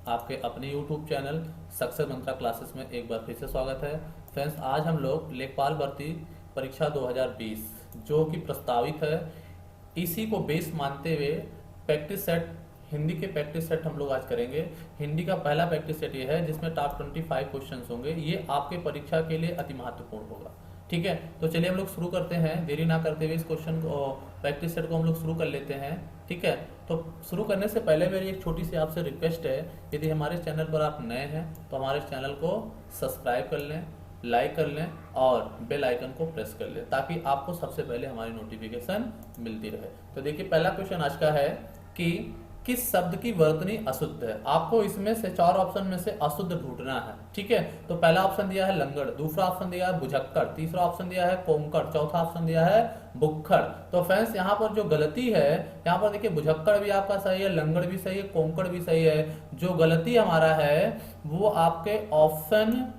आपके अपने YouTube channel success मंत्रा classes में एक बार फिर से स्वागत है। फ्रेंड्स, आज हम लोग लेखपाल भर्ती परीक्षा 2020 जो कि प्रस्तावित है, इसी को बेस मानते हुए प्रैक्टिस सेट, हिंदी के प्रैक्टिस सेट हम लोग आज करेंगे। हिंदी का पहला प्रैक्टिस सेट ये है जिसमें टॉप 25 क्वेश्चंस होंगे। ये आपके परीक्षा के लिए अति महत्वपूर्ण होगा। ठीक है, तो चलिए हम लोग शुरू करते हैं, देरी ना करते हुए इस क्वेश्चन को, प्रैक्टिस सेट को हम लोग शुरू कर लेते हैं। ठीक है, तो शुरू करने से पहले मेरी एक छोटी सी आपसे रिक्वेस्ट है, यदि हमारे चैनल पर आप नए हैं तो हमारे चैनल को सब्सक्राइब कर लें, लाइक कर लें और बेल आइकन को प्रेस कर लें ताकि आपको सबसे पहले हमारी नोटिफिकेशन मिलती रहे। तो देखिए, पहला क्वेश्चन आज का है कि किस शब्द की वर्तनी अशुद्ध है। आपको इसमें से 4 ऑप्शन में से अशुद्ध ढूंढना है। ठीक है, तो पहला ऑप्शन दिया है लंगड़, दूसरा ऑप्शन दिया है बुझक्कड़, तीसरा ऑप्शन दिया है कोंकड़, चौथा ऑप्शन दिया है बुक्खड़। तो फ्रेंड्स, यहाँ पर जो गलती है, यहाँ पर देखिए बुझक्कड़ भी आपका सही है, लंगड़ भी सही है, कोंकड़ भी सही है। जो गलती हमारा है वो आपके ऑप्शन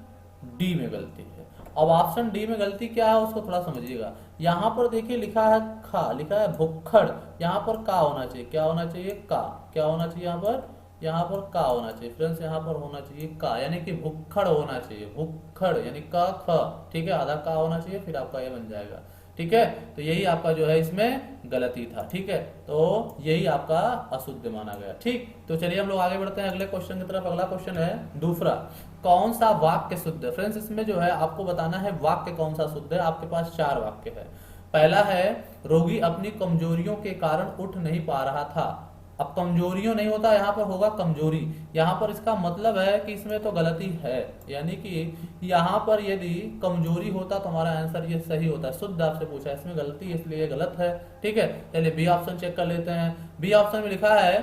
डी में गलती है। अब ऑप्शन डी में गलती क्या है उसको थोड़ा समझिएगा। यहाँ पर देखिए लिखा है खा, लिखा है भुक्खड़, यहाँ पर का होना चाहिए, क्या होना चाहिए, का, क्या होना चाहिए यहाँ पर का होना चाहिए। फ्रेंड्स, यहाँ पर होना चाहिए का, यानी कि भुक्खड़ होना चाहिए, भुक्खड़ यानी का ख। ठीक है, आधा का होना चाहिए, फिर आपका ये बन जाएगा। ठीक है, तो यही आपका जो है इसमें गलती था। ठीक है, तो यही आपका अशुद्ध माना गया। ठीक, तो चलिए हम लोग आगे बढ़ते हैं अगले क्वेश्चन की तरफ। अगला क्वेश्चन है दूसरा, कौन सा वाक्य शुद्ध है। फ्रेंड्स, इसमें जो है आपको बताना है वाक्य कौन सा शुद्ध है। आपके पास 4 वाक्य है। पहला है, रोगी अपनी कमजोरियों के कारण उठ नहीं पा रहा था। अब कमजोरियों नहीं होता, यहाँ पर होगा कमजोरी। यहाँ पर इसका मतलब है कि इसमें तो गलती है, यानी कि यहाँ पर यदि कमजोरी होता तो हमारा आंसर ये सही होता है। शुद्ध आपसे पूछा है, इसमें गलती है इसलिए गलत है। ठीक है, चलिए बी ऑप्शन चेक कर लेते हैं। बी ऑप्शन में लिखा है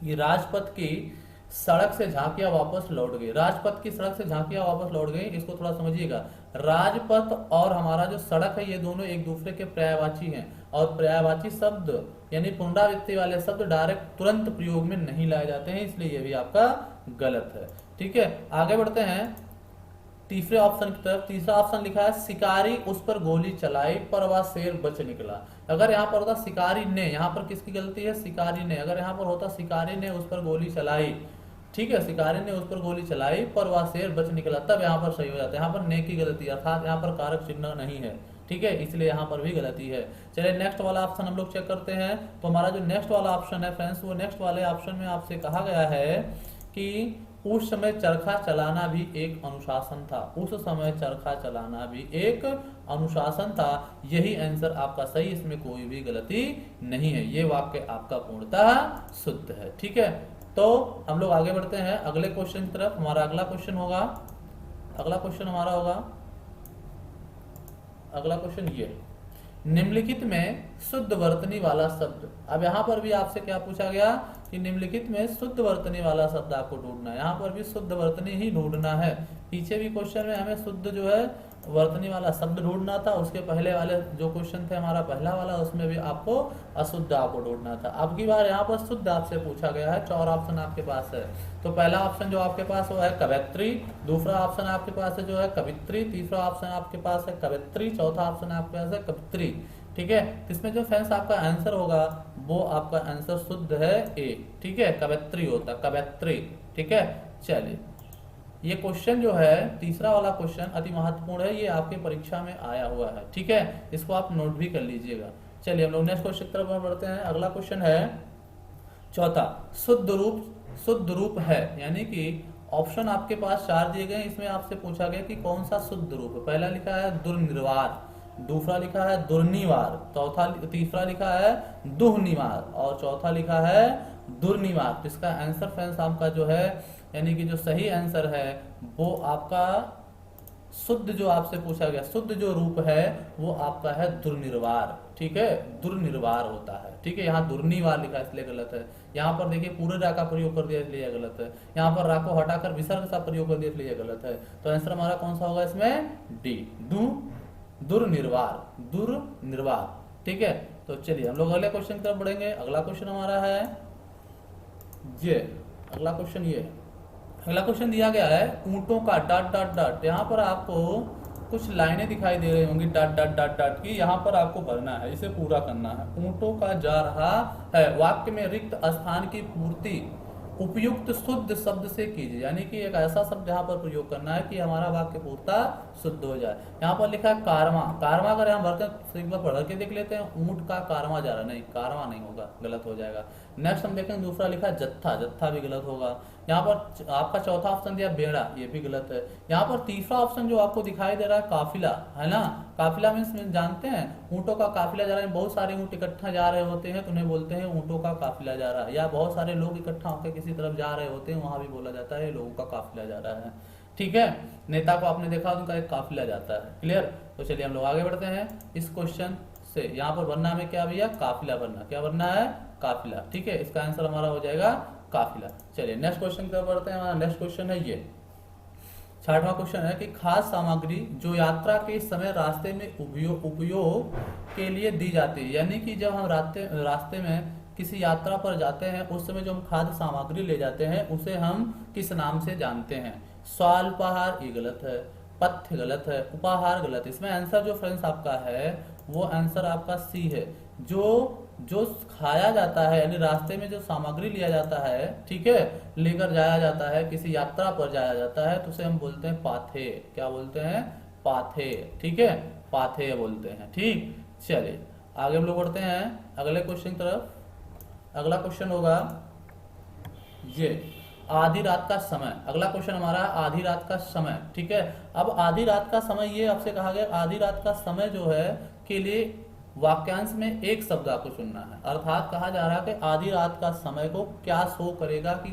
कि राजपथ की सड़क से झांकियां वापस लौट गई। राजपथ की सड़क से झांकियां वापस लौट गई, इसको थोड़ा समझिएगा। राजपथ और हमारा जो सड़क है ये दोनों एक दूसरे के पर्यायवाची हैं, और पर्यायवाची शब्द यानी पुनरावृत्ति वाले शब्द डायरेक्ट तुरंत प्रयोग में नहीं लाए जाते हैं, इसलिए ये भी आपका गलत है। ठीक है, आगे बढ़ते हैं तीसरे ऑप्शन की तरफ। तीसरा ऑप्शन लिखा है, शिकारी उस पर गोली चलाई पर वह शेर बच निकला। अगर यहाँ पर होता शिकारी ने, यहाँ पर किसकी गलती है, शिकारी ने। अगर यहाँ पर होता शिकारी ने उस पर गोली चलाई, ठीक है, शिकारी ने उस पर गोली चलाई पर वह शेर बच निकला, तब यहाँ पर सही हो जाता है। यहाँ पर ने की गलती, अर्थात यहाँ पर कारक चिन्ह नहीं है। ठीक है, इसलिए यहाँ पर भी गलती है। चलिए नेक्स्ट वाला ऑप्शन हम लोग चेक करते हैं। तो हमारा जो नेक्स्ट वाला ऑप्शन है फ्रेंड्स, वो नेक्स्ट वाले ऑप्शन में आपसे कहा गया है कि उस समय चरखा चलाना भी एक अनुशासन था। उस समय चरखा चलाना भी एक अनुशासन था। यही आंसर आपका सही, इसमें कोई भी गलती नहीं है। ये वाक्य आपका पूर्णतः शुद्ध है। ठीक है, तो हम लोग आगे बढ़ते हैं अगले क्वेश्चन की तरफ। हमारा अगला क्वेश्चन होगा, अगला क्वेश्चन हमारा होगा, अगला क्वेश्चन ये, निम्नलिखित में शुद्ध वर्तनी वाला शब्द। अब यहाँ पर भी आपसे क्या पूछा गया कि निम्नलिखित में शुद्ध वर्तनी वाला शब्द आपको ढूंढना है। यहाँ पर भी शुद्ध वर्तनी ही ढूंढना है। पीछे भी क्वेश्चन में हमें शुद्ध जो है वर्तनी वाला शब्द ढूंढना था। उसके पहले वाले जो क्वेश्चन थे हमारा पहला वाला, उसमें भी आपको अशुद्ध आपको ढूंढना था। अब की बार यहाँ पर शुद्ध आपसे पूछा गया है। 4 ऑप्शन आपके पास है। तो पहला ऑप्शन जो आपके पास वो है कवयित्री, दूसरा ऑप्शन आपके पास है जो है कवित्री, तीसरा ऑप्शन आपके पास है कवयित्री, चौथा ऑप्शन आपके पास है कवित्री। ठीक है, इसमें जो फ्रेंड्स आपका आंसर होगा वो आपका आंसर शुद्ध है ए। ठीक है, कवयित्री होता, कवयित्री। ठीक है, चलिए ये क्वेश्चन जो है तीसरा वाला क्वेश्चन अति महत्वपूर्ण है, ये आपके परीक्षा में आया हुआ है। ठीक है, इसको आप नोट भी कर लीजिएगा। चलिए हम लोग नेक्स्ट क्वेश्चन की तरफ बढ़ते हैं। अगला क्वेश्चन है चौथा, शुद्ध रूप है, यानी कि ऑप्शन आपके पास 4 दिए गए, इसमें आपसे पूछा गया कि कौन सा शुद्ध रूप है। पहला लिखा है दुर्निर्वार, दूसरा लिखा है दुर्निवार, तीसरा लिखा है दुहनिवार और चौथा लिखा है दुर्निवार। इसका आंसर फ्रेंड्स आपका जो है, यानी कि जो सही आंसर है वो आपका शुद्ध जो आपसे पूछा गया, शुद्ध जो रूप है वो आपका है दुर्निर्वार। ठीक है, दुर्निर्वार होता है। ठीक है, यहाँ दुर्निवार लिखा है इसलिए गलत है। यहाँ पर देखिए पूरे रा का प्रयोग कर दिया इसलिए गलत है। यहाँ पर रा को हटाकर विसर्ग का प्रयोग कर दिया इसलिए गलत है। तो आंसर हमारा कौन सा होगा इसमें, डी, दुर्निर्वार, दुर्निर्वार। ठीक है, तो चलिए हम लोग अगले क्वेश्चन की तरफ बढ़ेंगे। अगला क्वेश्चन हमारा है ये, अगला क्वेश्चन ये, अगला क्वेश्चन दिया गया है ऊंटों का डॉट डॉट डॉट। यहाँ पर आपको कुछ लाइनें दिखाई दे रही होंगी डॉट डॉट डॉट डॉट की, यहाँ पर आपको भरना है, इसे पूरा करना है। ऊंटों का जा रहा है, वाक्य में रिक्त स्थान की पूर्ति उपयुक्त शुद्ध शब्द से कीजिए, यानी कि एक ऐसा शब्द यहाँ पर प्रयोग करना है कि हमारा वाक्य पूर्णतः शुद्ध हो जाए। यहाँ पर लिखा है कारवा, कारवा अगर हम भरकर एक बार पढ़ के देख लेते हैं, ऊंट का कारवा जा रहा, नहीं कारवा नहीं होगा, गलत हो जाएगा। नेक्स्ट हम देखेंगे दूसरा लिखा है जत्था, जत्था भी गलत होगा। यहाँ पर आपका चौथा ऑप्शन दिया बेड़ा, ये भी गलत है। यहाँ पर तीसरा ऑप्शन जो आपको दिखाई दे रहा है काफिला, है ना, काफिला मीन्स जानते हैं ऊँटों का काफिला जा रहा है, बहुत सारे ऊँट इकट्ठा जा रहे होते हैं तो उन्हें बोलते हैं ऊँटों का काफिला जा रहा है, या बहुत सारे लोग इकट्ठा होकर किसी तरफ जा रहे होते हैं, वहां भी बोला जाता है लोगों का काफिला जा रहा है। ठीक है, नेता को आपने देखा उनका एक काफिला जाता है। क्लियर, तो चलिए हम लोग आगे बढ़ते हैं इस क्वेश्चन से। यहाँ पर बनना में क्या भैया, काफिला बनना, क्या बनना है, काफिला। ठीक है, इसका आंसर हमारा हो जाएगा काफिला। चलिए नेक्स्ट क्वेश्चन की तरफ बढ़ते हैं। हमारा नेक्स्ट क्वेश्चन है ये 6वां क्वेश्चन है कि खाद्य सामग्री जो यात्रा के समय रास्ते में उपयोग के लिए दी जाती है, यानी कि जब हम रास्ते में किसी यात्रा पर जाते हैं उस समय जो हम खाद्य सामग्री ले जाते हैं उसे हम किस नाम से जानते हैं। स्वाल्पाहार ये गलत है, पथ्य गलत है, उपाहार गलत। इसमें आंसर जो फ्रेंड्स आपका है वो आंसर आपका सी है। जो खाया जाता है, यानी रास्ते में जो सामग्री लिया जाता है, ठीक है, लेकर जाया जाता है, किसी यात्रा पर जाया जाता है, तो उसे हम बोलते हैं पाथे। क्या बोलते हैं, पाथे। ठीक है, पाथे बोलते हैं। ठीक, चलिए आगे हम लोग बढ़ते हैं अगले क्वेश्चन की तरफ। अगला क्वेश्चन होगा ये आधी रात का समय। अगला क्वेश्चन हमारा आधी रात का समय। ठीक है, अब आधी रात का समय, ये आपसे कहा गया आधी रात का समय जो है के लिए वाक्यांश में एक शब्द आपको चुनना है, अर्थात कहा जा रहा है कि आधी रात का समय को क्या शो करेगा कि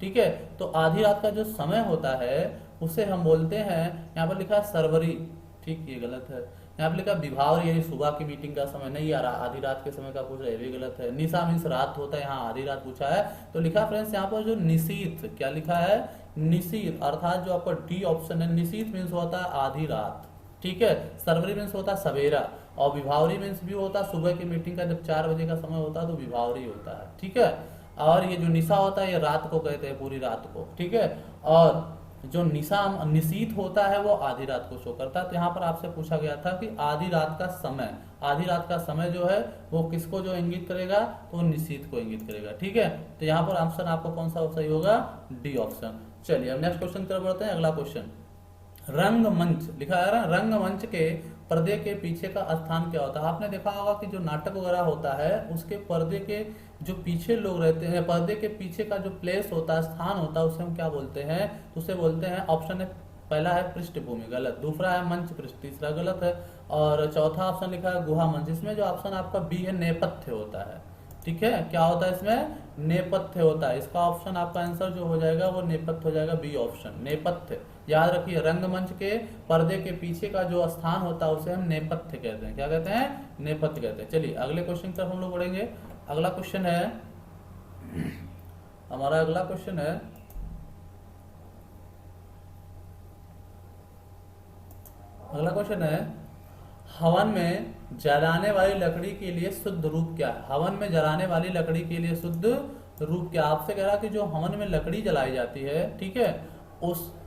ठीक है, तो आधी रात का जो समय होता है उसे हम बोलते हैं, यहाँ पर लिखा है सरवरी। ठीक, ये गलत है। यहाँ पर लिखा विभावर, यानी सुबह की मीटिंग का समय नहीं आ रहा, आधी रात के समय का पूछ रहा है, ये भी गलत है। निशा मीन्स रात होता है, यहाँ आधी रात पूछा है तो लिखा फ्रेंड्स यहाँ पर जो निशीथ, क्या लिखा है, निशीथ, अर्थात जो आपका डी ऑप्शन है, निशीथ मीन्स होता है आधी रात। ठीक है, सरवरी मीन्स होता है सवेरा, और विभावरी मीन्स भी होता है सुबह की मीटिंग का जब 4 बजे का समय होता है तो विभावरी होता है। ठीक है, और ये जो निशा होता है ये रात को कहते हैं, पूरी रात को। ठीक है, और जो निशीत होता है वो आधी रात को शो करता है। तो यहाँ पर आपसे पूछा गया था कि आधी रात का समय, आधी रात का समय जो है वो किसको जो इंगित करेगा, तो निशीत को इंगित करेगा। ठीक है, तो यहाँ पर ऑप्शन आपको कौन सा सही होगा, डी ऑप्शन। चलिए अब नेक्स्ट क्वेश्चन की तरफ बढ़ते हैं। अगला क्वेश्चन रंगमंच लिखा है ना, रंगमंच के पर्दे के पीछे का स्थान क्या होता है। आपने देखा होगा कि जो नाटक वगैरह होता है उसके पर्दे के जो पीछे लोग रहते हैं, पर्दे के पीछे का जो प्लेस होता है, स्थान होता है, उसे हम क्या बोलते हैं, तो उसे बोलते हैं, ऑप्शन है पहला है पृष्ठभूमि, गलत। दूसरा है मंच पृष्ठ, तीसरा गलत है। और चौथा ऑप्शन लिखा है गुहा मंच। इसमें जो ऑप्शन आपका बी है नेपथ्य होता है। ठीक है, क्या होता है इसमें, नेपथ्य होता है। इसका ऑप्शन आपका आंसर जो हो जाएगा वो नेपथ्य हो जाएगा, बी ऑप्शन, नेपथ्य। याद रखिए, रंगमंच के पर्दे के पीछे का जो स्थान होता है उसे हम नेपथ्य कहते हैं। क्या कहते हैं, नेपथ्य कहते हैं। चलिए अगले क्वेश्चन की तरफ हम लोग बढ़ेंगे। अगला क्वेश्चन है हमारा, अगला क्वेश्चन है हवन में जलाने वाली लकड़ी के लिए शुद्ध रूप क्या है। हवन में जलाने वाली लकड़ी के लिए शुद्ध रूप क्या। आपसे कह रहा कि जो हवन में लकड़ी जलाई जाती है, ठीक है,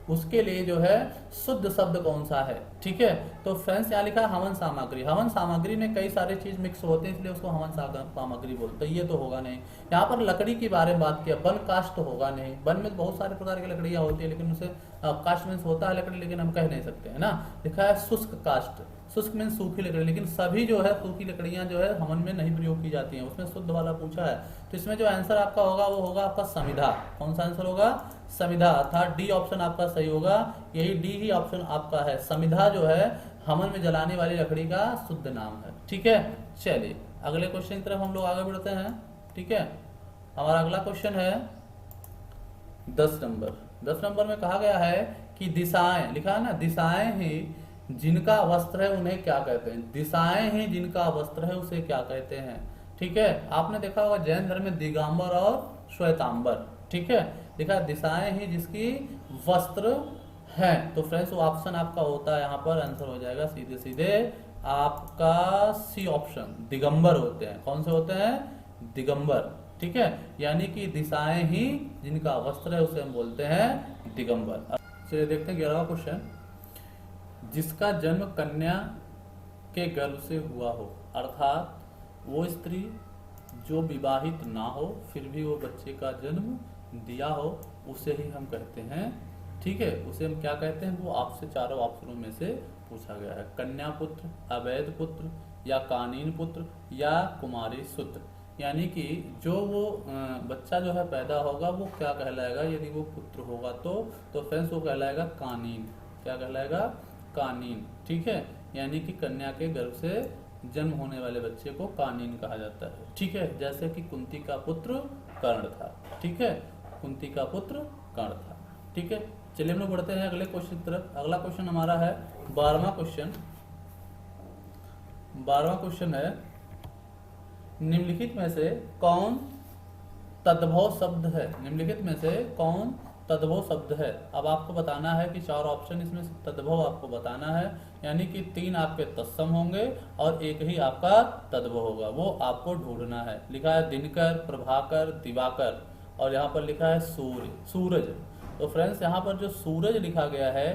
उसके लिए जो है शुद्ध शब्द कौन सा है। ठीक है, तो फ्रेंड्स यहाँ लिखा है हवन सामग्री। हवन सामग्री में कई सारे चीज मिक्स होते हैं, इसलिए उसको हवन सामग्री बोलते हैं। ये तो होगा नहीं। यहाँ पर लकड़ी के बारे में बात किया, वन कास्ट तो होगा नहीं। वन में बहुत सारे प्रकार की लकड़ियां होती है, लेकिन उसे कास्ट मीन्स होता है लकड़ी, लेकिन हम कह नहीं सकते है ना। लिखा है शुष्क कास्ट, शुष्क मीन्स सूखी लकड़ी, लेकिन सभी जो है सूखी लकड़ियां जो है हवन में नहीं प्रयोग की जाती हैं। उसमें शुद्ध वाला पूछा है, तो इसमें जो आंसर आपका होगा वो होगा आपका समिधा। कौन सा आंसर होगा, समिधा, अर्थात डी ऑप्शन आपका सही होगा। यही डी ही ऑप्शन आपका है। समिधा जो है हवन में जलाने वाली लकड़ी का शुद्ध नाम है। ठीक है, चलिए अगले क्वेश्चन की तरफ हम लोग आगे बढ़ते हैं। ठीक है, हमारा अगला क्वेश्चन है 10 नंबर। 10 नंबर में कहा गया है कि दिशाएं, लिखा है ना, दिशाएं ही जिनका वस्त्र है उन्हें क्या कहते हैं। दिशाएं ही जिनका वस्त्र है उसे क्या कहते हैं। ठीक है, आपने देखा होगा जैन धर्म में दिगंबर और श्वेतांबर। ठीक है, देखा दिशाएं ही जिसकी वस्त्र है, तो फ्रेंड्स वो ऑप्शन आपका होता है, यहाँ पर आंसर हो जाएगा सीधे सीधे आपका सी ऑप्शन, दिगंबर होते हैं। कौन से होते हैं, दिगंबर। ठीक है, यानी कि दिशाएं ही जिनका वस्त्र है उसे हम बोलते हैं दिगंबर। चलिए देखते हैं 11वां क्वेश्चन। जिसका जन्म कन्या के गर्भ से हुआ हो, अर्थात वो स्त्री जो विवाहित ना हो फिर भी वो बच्चे का जन्म दिया हो उसे ही हम कहते हैं, ठीक है, उसे हम क्या कहते हैं, वो आपसे चारों ऑप्शनों में से पूछा गया है। कन्या पुत्र, अवैध पुत्र, या कानीन पुत्र, या कुमारी सूत्र। यानी कि जो वो बच्चा जो है पैदा होगा वो क्या कहलाएगा, यदि वो पुत्र होगा तो फ्रेंड्स वो कहलाएगा कानीन। क्या कहलाएगा, कानीन, ठीक है। यानी कि कन्या के गर्भ से जन्म होने वाले बच्चे को कानीन कहा जाता है, ठीक है। जैसे कि कुंती का पुत्र कर्ण था, ठीक है, कुंती का पुत्र कर्ण था, ठीक है। चलिए हम लोग बढ़ते हैं अगले क्वेश्चन की तरफ। अगला क्वेश्चन हमारा है 12वां क्वेश्चन। 12वां क्वेश्चन है, निम्नलिखित में से कौन तद्भव शब्द है। निम्नलिखित में से कौन तद्भव शब्द है। अब आपको बताना है कि 4 ऑप्शन, इसमें से तद्भव आपको बताना है। यानी कि 3 आपके तत्सम होंगे और एक ही आपका तद्भव होगा, वो आपको ढूंढना है। लिखा है दिनकर, प्रभाकर, दिवाकर, और यहाँ पर लिखा है सूर्य, सूरज। तो फ्रेंड्स यहाँ पर जो सूरज लिखा गया है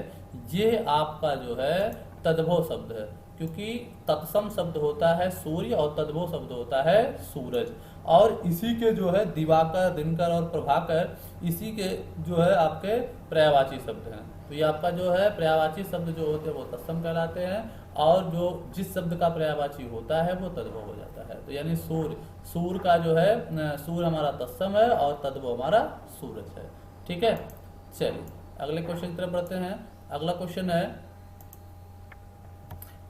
ये आपका जो है तद्भव शब्द है, क्योंकि तत्सम शब्द होता है सूर्य और तद्भव शब्द होता है सूरज। और इसी के जो है दिवाकर, दिनकर और प्रभाकर, इसी के जो है आपके पर्यायवाची शब्द हैं। तो ये आपका जो है पर्यायवाची शब्द जो होते हैं वो तत्सम कहलाते हैं, और जो जिस शब्द का पर्यायवाची होता है वो तद्भव हो जाता है। तो यानी सूर्य, सूर्य का जो है सूर्य हमारा तत्सम है और तद्भव हमारा सूरज है, ठीक है। चलिए अगले क्वेश्चन की तरफ बढ़ते हैं। अगला क्वेश्चन है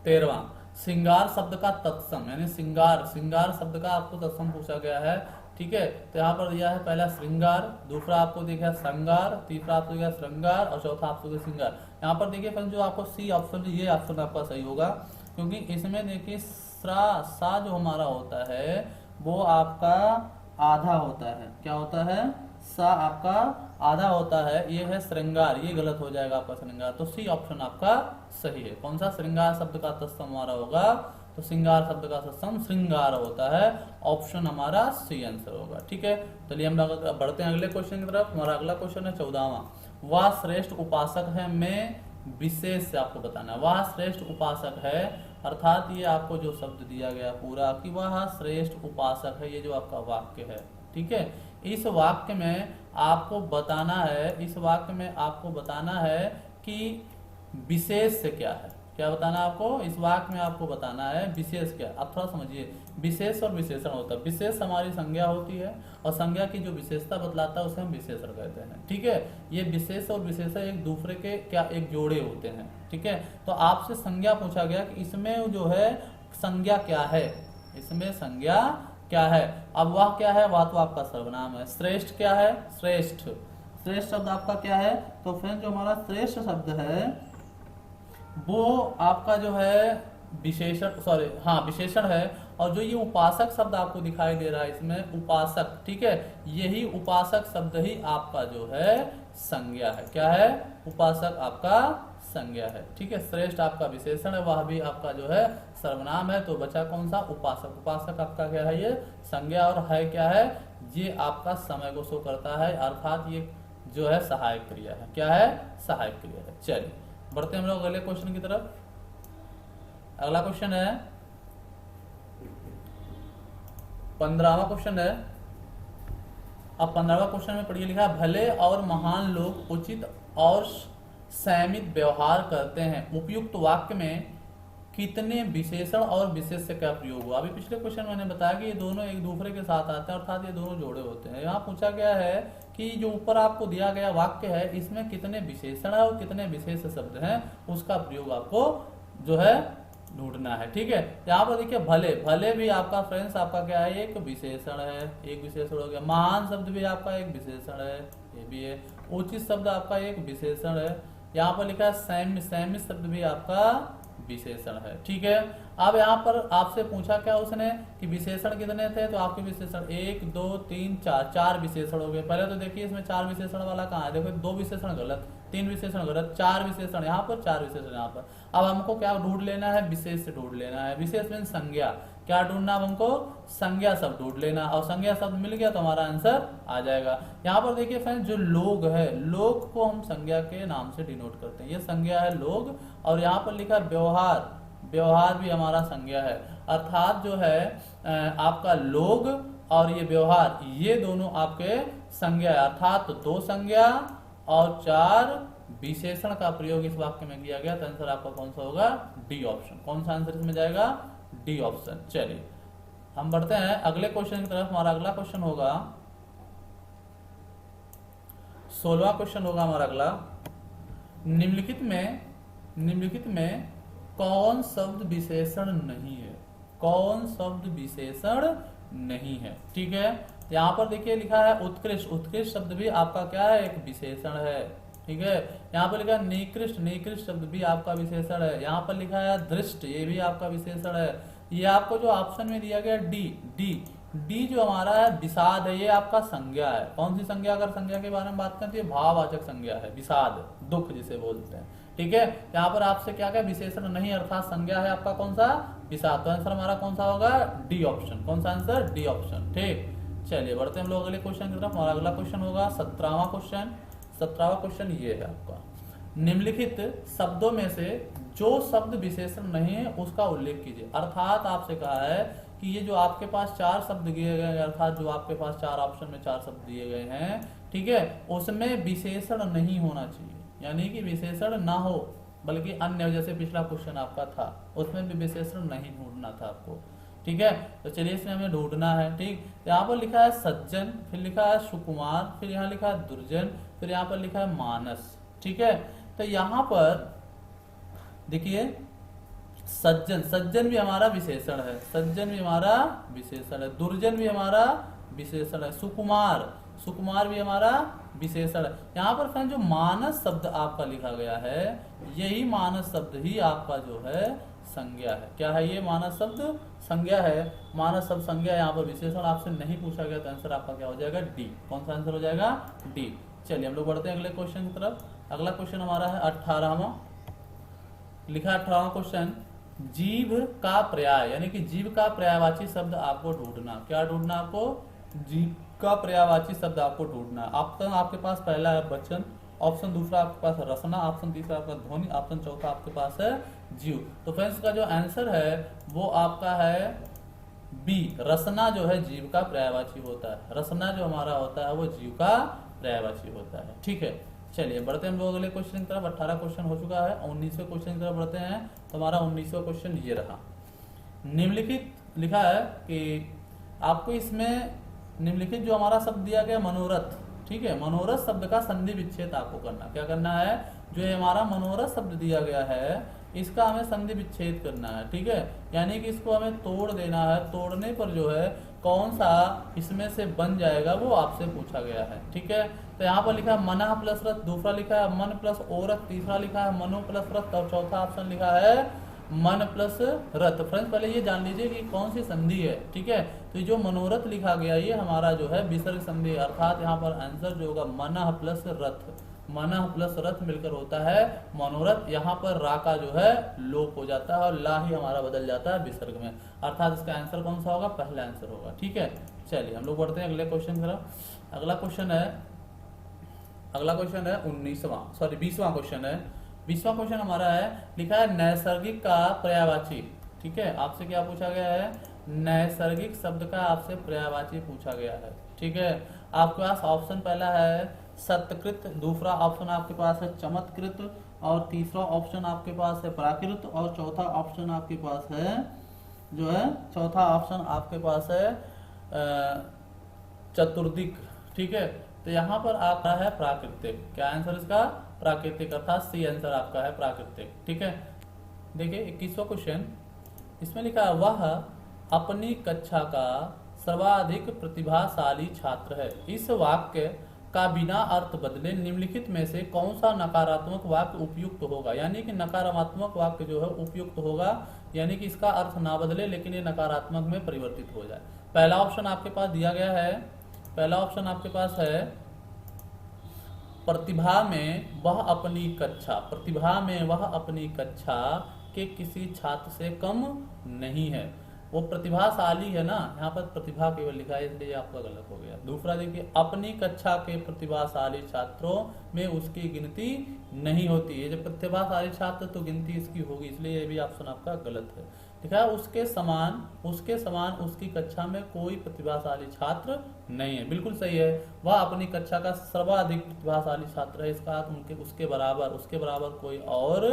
13वां, श्रृंगार शब्द का तत्सम, यानी श्रृंगार, श्रृंगार शब्द का आपको तत्सम पूछा गया है, ठीक है। तो यहाँ पर दिया है पहला श्रृंगार, दूसरा आपको देखा है श्रृंगार, तीसरा आपको देखा श्रृंगार, और चौथा आपको देखा श्रृंगार। यहाँ पर देखिए फ्रेंड्स जो आपको सी ऑप्शन, ये ऑप्शन आपका सही होगा, क्योंकि इसमें देखिए सा जो हमारा होता है वो आपका आधा होता है। क्या होता है, सा आपका आधा होता है, ये है श्रृंगार, ये गलत हो जाएगा आपका श्रृंगार। तो सी ऑप्शन आपका सही है। कौन सा, श्रृंगार शब्द का तत्सम हमारा होगा, तो श्रृंगार शब्द का तत्सम श्रृंगार होता है, ऑप्शन हमारा सी आंसर होगा, ठीक है। चलिए हम लोग बढ़ते हैं अगले क्वेश्चन की तरफ। हमारा अगला क्वेश्चन है 14वां, वह श्रेष्ठ उपासक है, मैं विशेष से आपको बताना है। वह श्रेष्ठ उपासक है, अर्थात ये आपको जो शब्द दिया गया पूरा कि वह श्रेष्ठ उपासक है, ये जो आपका वाक्य है, ठीक है। इस वाक्य में आपको बताना है, इस वाक्य में आपको बताना है कि विशेष से क्या है। क्या बताना है आपको, इस वाक्य में आपको बताना है विशेष क्या। आप थोड़ा समझिए, विशेष और विशेषण होता है। विशेष हमारी संज्ञा होती है और संज्ञा की जो विशेषता बतलाता है उसे हम विशेषण कहते हैं, ठीक है। ये विशेष और विशेषण एक दूसरे के क्या एक जोड़े होते हैं, ठीक है। तो आपसे संज्ञा पूछा गया कि इसमें जो है संज्ञा क्या है, इसमें संज्ञा क्या है। अब वह क्या है, वह तो आपका सर्वनाम है। श्रेष्ठ क्या है, श्रेष्ठ, श्रेष्ठ शब्द आपका क्या है, तो फ्रेंड जो हमारा श्रेष्ठ शब्द है वो आपका जो है विशेषण, सॉरी हाँ विशेषण है। और जो ये उपासक शब्द आपको दिखाई दे रहा है इसमें उपासक, ठीक है, यही उपासक शब्द ही आपका जो है संज्ञा है। क्या है, उपासक आपका संज्ञा है, ठीक है। श्रेष्ठ आपका विशेषण है, वह भी आपका जो है सर्वनाम है। तो बचा कौन सा, उपासक। उपासक आपका क्या है, ये संज्ञा, और है क्या है, ये आपका समय को शो करता है, अर्थात ये जो है सहायक क्रिया है। क्या है, सहायक क्रिया है। चलिए बढ़ते हैं हम लोग अगले क्वेश्चन की तरफ। अगला क्वेश्चन है 15वां क्वेश्चन है। अब 15वां क्वेश्चन में पढ़िए, लिखा भले और महान लोग उचित और संयमित व्यवहार करते हैं, उपयुक्त वाक्य में कितने विशेषण और विशेष्य का प्रयोग हुआ। अभी पिछले क्वेश्चन मैंने बताया कि ये दोनों एक दूसरे के साथ आते हैं, अर्थात ये दोनों जोड़े होते हैं। यहाँ पूछा गया है कि जो ऊपर आपको दिया गया वाक्य है इसमें कितने विशेषण है और कितने विशेष शब्द हैं, उसका प्रयोग आपको जो है ढूंढना है, ठीक है। यहाँ पर देखिए भले, भले भी आपका फ्रेंड्स आपका क्या है, एक विशेषण है, एक विशेषण हो गया। महान शब्द भी आपका एक विशेषण है, ये भी है। उचित शब्द आपका एक विशेषण है। यहाँ पर लिखा है सैम्य, सैम्य शब्द भी आपका विशेषण है, ठीक है। अब यहाँ पर आपसे पूछा क्या उसने कि विशेषण कितने थे, तो आपके विशेषण 1 2 3 4, 4 विशेषण हो गए। पहले तो देखिए इसमें 4 विशेषण वाला कहाँ है, देखो 2 विशेषण गलत, 3 विशेषण गलत, 4 विशेषण यहाँ पर, 4 विशेषण यहाँ पर। अब हमको क्या ढूंढ लेना है, विशेष ढूंढ लेना है। विशेष मीन संज्ञा, क्या ढूंढना हमको, संज्ञा शब्द ढूंढ लेना, और संज्ञा शब्द मिल गया तो हमारा आंसर आ जाएगा। यहाँ पर देखिए फ्रेंड्स जो लोग है, लोग को हम संज्ञा के नाम से डिनोट करते हैं, ये संज्ञा है लोग। और यहाँ पर लिखा है व्यवहार, व्यवहार भी हमारा संज्ञा है, अर्थात जो है आपका लोग और ये व्यवहार, ये दोनों आपके संज्ञा है, अर्थात 2 संज्ञा और 4 विशेषण का प्रयोग इस वाक्य में किया गया। तो आंसर आपका कौन सा होगा? D option. कौन सा आंसर इसमें जाएगा? D option. चलिए हम बढ़ते हैं अगले क्वेश्चन की तरफ। हमारा अगला क्वेश्चन होगा 16वां क्वेश्चन होगा हमारा अगला। निम्नलिखित में कौन शब्द विशेषण नहीं है? कौन शब्द विशेषण नहीं है? ठीक है, यहाँ पर देखिए लिखा है उत्कृष्ट। उत्कृष्ट शब्द भी आपका क्या है? एक विशेषण है। ठीक है, यहाँ पर लिखा है निकृष्ट। निकृष्ट शब्द भी आपका विशेषण है। यहाँ पर लिखा है दृष्ट, ये भी आपका विशेषण है। ये आपको जो ऑप्शन में दिया गया डी जो हमारा है विषाद है, ये आपका संज्ञा है। कौन सी संज्ञा? अगर संज्ञा के बारे में बात करें तो ये भाववाचक संज्ञा है, विषाद, दुख जिसे बोलते हैं। ठीक है, यहाँ पर आपसे क्या क्या विशेषण नहीं अर्थात संज्ञा है आपका कौन सा? विषाद। तो आंसर हमारा कौन सा होगा? D option. कौन सा आंसर? D option. ठीक, चलिए बढ़ते हैं हम लोग अगले क्वेश्चन की तरफ। हमारा अगला क्वेश्चन होगा 17वां क्वेश्चन। 17वां क्वेश्चन ये है आपका, निम्नलिखित शब्दों में से जो शब्द विशेषण नहीं है उसका उल्लेख कीजिए। अर्थात आपसे कहा है कि ये जो आपके पास 4 शब्द दिए गए हैं, अर्थात जो आपके पास 4 ऑप्शन में 4 शब्द दिए गए हैं, ठीक है, उसमें विशेषण नहीं होना चाहिए, यानी कि विशेषण ना हो, बल्कि अन्य, जैसे पिछला क्वेश्चन आपका था उसमें भी विशेषण नहीं ढूंढना था आपको। ठीक है, तो चलिए इसमें हमें ढूंढना है। ठीक, यहाँ पर लिखा है सज्जन, फिर लिखा है सुकुमार, फिर यहाँ लिखा है दुर्जन, फिर यहाँ पर लिखा है मानस। ठीक है, तो यहाँ पर देखिए सज्जन भी हमारा विशेषण है, सज्जन भी हमारा विशेषण है, दुर्जन भी हमारा विशेषण है, सुकुमार भी हमारा विशेषण है। यहाँ पर फ्रेंड जो मानस शब्द आपका लिखा गया है, यही मानस शब्द ही आपका जो है संज्ञा है। क्या है ये? मानस शब्द संज्ञा है। मानस शब्द संज्ञा, यहाँ पर विशेषण आपसे नहीं पूछा गया, तो आंसर आपका क्या हो जाएगा? डी। कौन सा आंसर हो जाएगा? डी। चलिए हम लोग बढ़ते हैं अगले क्वेश्चन की तरफ। अगला क्वेश्चन हमारा है 18वां। लिखा 18वां क्वेश्चन, जीव का पर्याय, यानी कि जीव का पर्यायवाची शब्द आपको ढूंढना। क्या ढूंढना आपको? जीव का पर्यायवाची शब्द आपको ढूंढना। ऑप्शन आपके पास पहला है वचन, ऑप्शन दूसरा आपके पास है रसना, ऑप्शन तीसरा आपका ध्वनि, ऑप्शन चौथा आपके पास है जीव। तो फ्रेंड्स का जो आंसर है वो आपका है बी। रसना जो है जीव का पर्यायवाची होता है। रसना जो हमारा होता है वो जीव का पर्यायवाची होता है। ठीक है, चलिए बढ़ते हैं हम लोग अगले क्वेश्चन की तरफ। 18 क्वेश्चन हो चुका है, 19वें क्वेश्चन की तरफ बढ़ते हैं। तो हमारा 19वां क्वेश्चन ये रहा। निम्नलिखित लिखा है कि आपको इसमें निम्नलिखित जो हमारा शब्द दिया गया मनोरथ, ठीक है, मनोरथ शब्द का संधि विच्छेद आपको करना। क्या करना है? जो ये हमारा मनोरथ शब्द दिया गया है इसका हमें संधि विच्छेद करना है। ठीक है, यानी कि इसको हमें तोड़ देना है। तोड़ने पर जो है कौन सा इसमें से बन जाएगा वो आपसे पूछा गया है। ठीक है, तो यहाँ पर लिखा है मना प्लस रथ, दूसरा लिखा है मन प्लस ओरथ, तीसरा लिखा है मनो प्लस रथ, और चौथा ऑप्शन लिखा है मन प्लस रथ। फ्रेंड्स पहले ये जान लीजिए कि कौन सी संधि है। ठीक है, तो जो मनोरथ लिखा गया ये हमारा जो है विसर्ग संधि, अर्थात यहाँ पर आंसर जो होगा मनः प्लस रथ, मनः प्लस रथ मिलकर होता है मनोरथ। यहाँ पर रा का जो है लोप हो जाता है और ला ही हमारा बदल जाता है विसर्ग में, अर्थात इसका आंसर कौन सा होगा? पहला आंसर होगा। ठीक है, चलिए हम लोग बढ़ते हैं अगले क्वेश्चन की तरफ। अगला क्वेश्चन है 20वां क्वेश्चन है। 20वां क्वेश्चन हमारा है, लिखा है नैसर्गिक का पर्यायवाची। ठीक है, आपसे क्या पूछा गया है? नैसर्गिक शब्द का आपसे पर्यायवाची पूछा गया है। ठीक है, आपके पास ऑप्शन पहला है सत्कृत, दूसरा ऑप्शन आपके पास है चमत्कृत, और तीसरा ऑप्शन आपके पास है प्राकृत, और चौथा ऑप्शन आपके पास है जो है चतुर्दिक। ठीक है, तो यहाँ पर आपका है प्राकृतिक। क्या आंसर इसका? प्राकृतिक, अर्थात सी आंसर आपका है प्राकृतिक। ठीक है, देखिए 21वां क्वेश्चन, इसमें लिखा है वह अपनी कक्षा का सर्वाधिक प्रतिभाशाली छात्र है। इस वाक्य का बिना अर्थ बदले निम्नलिखित में से कौन सा नकारात्मक वाक्य उपयुक्त होगा? यानी कि नकारात्मक वाक्य जो है उपयुक्त होगा, यानी कि इसका अर्थ ना बदले लेकिन ये नकारात्मक में परिवर्तित हो जाए। पहला ऑप्शन आपके पास दिया गया है, पहला ऑप्शन आपके पास है प्रतिभा में वह अपनी कक्षा के किसी छात्र से कम नहीं है। वो प्रतिभाशाली है ना, यहाँ पर प्रतिभा केवल लिखा है इसलिए आपका गलत हो गया। दूसरा देखिए, अपनी कक्षा के प्रतिभाशाली छात्रों में उसकी गिनती नहीं होती है। जब प्रतिभाशाली छात्र तो गिनती इसकी होगी, इसलिए ये भी ऑप्शन आपका गलत है। लिखा है उसके समान उसकी कक्षा में कोई प्रतिभाशाली छात्र नहीं है। बिल्कुल सही है, वह अपनी कक्षा का सर्वाधिक प्रतिभाशाली छात्र है। इसका अर्थ उसके बराबर कोई और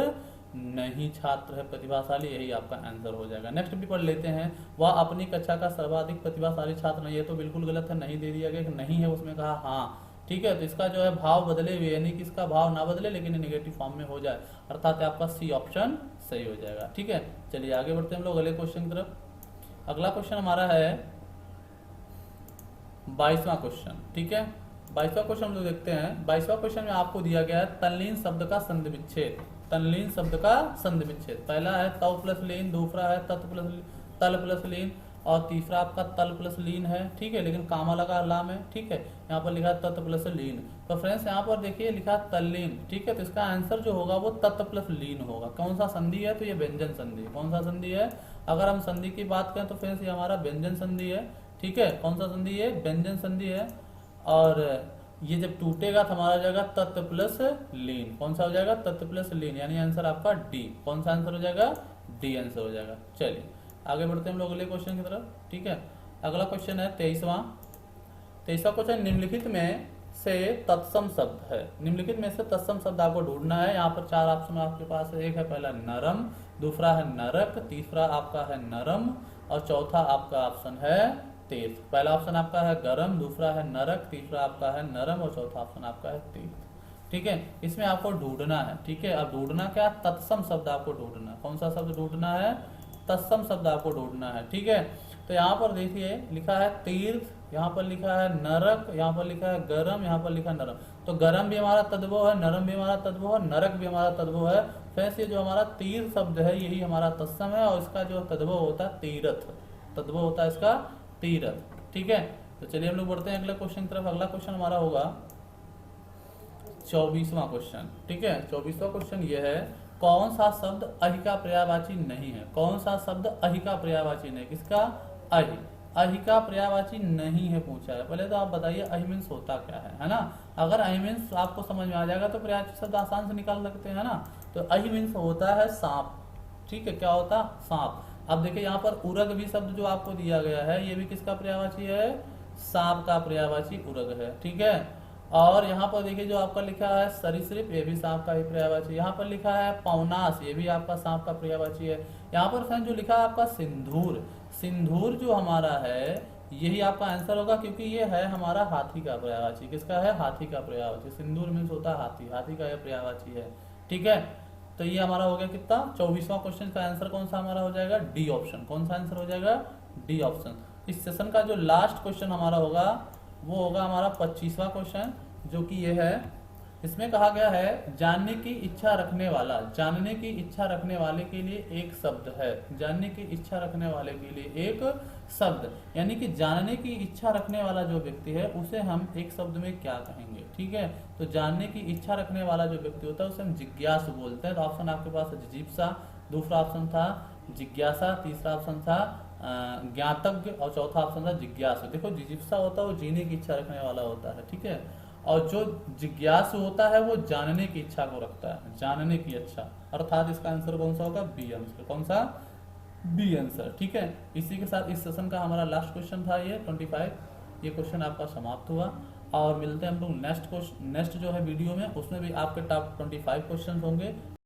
नहीं छात्र है प्रतिभाशाली, यही आपका आंसर हो जाएगा। नेक्स्ट भी पढ़ लेते हैं, वह अपनी कक्षा का सर्वाधिक प्रतिभाशाली छात्र नहीं है, तो बिल्कुल गलत है, नहीं दे दिया गया कि नहीं है, उसमें कहा हाँ। ठीक है, तो इसका जो है भाव बदले हुए, यानी कि इसका भाव ना बदले लेकिन नेगेटिव फॉर्म में हो जाए, अर्थात आपका सी ऑप्शन सही हो जाएगा। ठीक है, चलिए आगे बढ़ते हैं हम लोग अगले क्वेश्चन की तरफ। अगला क्वेश्चन हमारा है 22वां क्वेश्चन। ठीक है, 22वां क्वेश्चन हम लोग देखते हैं। 22वां क्वेश्चन में आपको दिया गया है तल्लीन शब्द का संधि विच्छेद। तल्लीन शब्द का संधि विच्छेद, पहला है तव प्लस लीन, दूसरा है तल प्लस लीन, और तीसरा आपका तल प्लस लीन है। ठीक है, लेकिन कामा लगा लाम है। ठीक है, यहाँ पर लिखा है तत् प्लस लीन। तो फ्रेंड्स यहाँ पर देखिए लिखा है तल्लीन। ठीक है, तो इसका आंसर जो होगा वो तत् प्लस लीन होगा। कौन सा संधि है? तो ये व्यंजन संधि। कौन सा संधि है? अगर हम संधि की बात करें तो फ्रेंड्स ये हमारा व्यंजन संधि है। ठीक है, कौन सा संधि है? व्यंजन संधि है। और ये जब टूटेगा तो हमारा जाएगा तत् प्लस लीन। कौन सा हो जाएगा? तत् प्लस लीन, यानी आंसर आपका डी। कौन सा आंसर हो जाएगा? डी आंसर हो जाएगा। चलिए आगे बढ़ते हैं हम लोग अगले क्वेश्चन की तरफ। ठीक है, अगला क्वेश्चन है 23वां क्वेश्चन, निम्नलिखित में से तत्सम शब्द है। निम्नलिखित में से तत्सम शब्द आपको ढूंढना है। यहाँ पर 4 ऑप्शन आपके पास है। एक है पहला नरम, दूसरा है नरक, तीसरा आपका है नरम, और चौथा आपका ऑप्शन है तीर्थ। पहला ऑप्शन आपका है गरम, दूसरा है नरक, तीसरा आपका है नरम, और चौथा ऑप्शन आपका है तीर्थ। ठीक है, इसमें आपको ढूंढना है। ठीक है, अब ढूंढना क्या? तत्सम शब्द आपको ढूंढना है। कौन सा शब्द ढूंढना है? तत्सम शब्द आपको ढूंढना है। ठीक है, तो यहाँ पर देखिए लिखा है तीर्थ, यहाँ पर लिखा है नरक, यहाँ पर लिखा है गरम, यहाँ पर लिखा है नरम। तो गरम भी हमारा तद्भव है, नरम भी हमारा तद्भव है, नरक भी हमारा तद्भव है। फ्रेंड्स ये जो हमारा तीर्थ शब्द है यही हमारा तत्सम है, और इसका जो तद्भव होता है तीर्थ, तद्भव होता है इसका तीर्थ। ठीक है, तो चलिए हम लोग बढ़ते हैं अगले क्वेश्चन की तरफ। अगला क्वेश्चन हमारा होगा 24वां क्वेश्चन। ठीक है, 24वां क्वेश्चन ये है, कौन सा शब्द अहि का पर्यायवाची नहीं है? कौन सा शब्द अहि का पर्यायवाची नहीं? किसका? अहि का पर्यायवाची नहीं है पूछा है। पहले तो आप बताइए अहि मीन्स होता क्या है ना? अगर अहि मीन्स आपको समझ में आ जाएगा तो पर्यायवाची शब्द आसान से निकाल सकते हैं ना। तो अहि मीन्स होता है सांप। ठीक है, क्या होता? सांप। अब देखिए यहाँ पर उरग भी शब्द जो आपको दिया गया है ये भी किसका पर्यायवाची है? सांप का पर्यायवाची उरग है। ठीक है, और यहाँ पर देखिए जो आपका लिखा है सरीसृप, ये भी सांप का ही पर्यायवाची। यहाँ पर लिखा है पौनास, ये भी आपका सांप का पर्यायवाची है। यहाँ पर फ्रेंड जो लिखा है आपका सिंदूर, सिंदूर जो हमारा है यही आपका आंसर होगा, क्योंकि ये है हमारा हाथी का पर्यायवाची। किसका है? हाथी का पर्यायवाची। सिंदूर मीन्स होता है हाथी, हाथी का यह पर्यायवाची है। ठीक है, तो ये हमारा हो गया कितना? 24वां क्वेश्चन का आंसर कौन सा हमारा हो जाएगा? D option. कौन सा आंसर हो जाएगा? D option. इस सेशन का जो लास्ट क्वेश्चन हमारा होगा वो होगा हमारा 25वां क्वेश्चन, जो कि ये है। इसमें कहा गया है जानने की इच्छा रखने वाला, जानने की इच्छा रखने वाले के लिए एक शब्द है। जानने की इच्छा रखने वाले के लिए एक शब्द, यानी कि जानने की इच्छा रखने वाला जो व्यक्ति है उसे हम एक शब्द में क्या कहेंगे? ठीक है, तो जानने की इच्छा रखने वाला जो व्यक्ति होता है उसे हम जिज्ञासु बोलते हैं। तो ऑप्शन आपके पास है जिजीप्सा, दूसरा ऑप्शन था जिज्ञासा, तीसरा ऑप्शन था ज्ञातज्ञ, और चौथा ऑप्शन था जिज्ञासु। देखो जिजीप्सा होता है वो जीने की इच्छा रखने वाला होता है। ठीक है, और जो जिज्ञासु होता है वो जानने की इच्छा को रखता है, जानने की इच्छा, अर्थात इसका आंसर कौन सा होगा? B answer. कौन सा? B answer. ठीक है, इसी के साथ इस सेशन का हमारा लास्ट क्वेश्चन था ये 25। ये क्वेश्चन आपका समाप्त हुआ, और मिलते हैं हम लोग नेक्स्ट जो है वीडियो में, उसमें भी आपके टॉप 25 क्वेश्चन होंगे।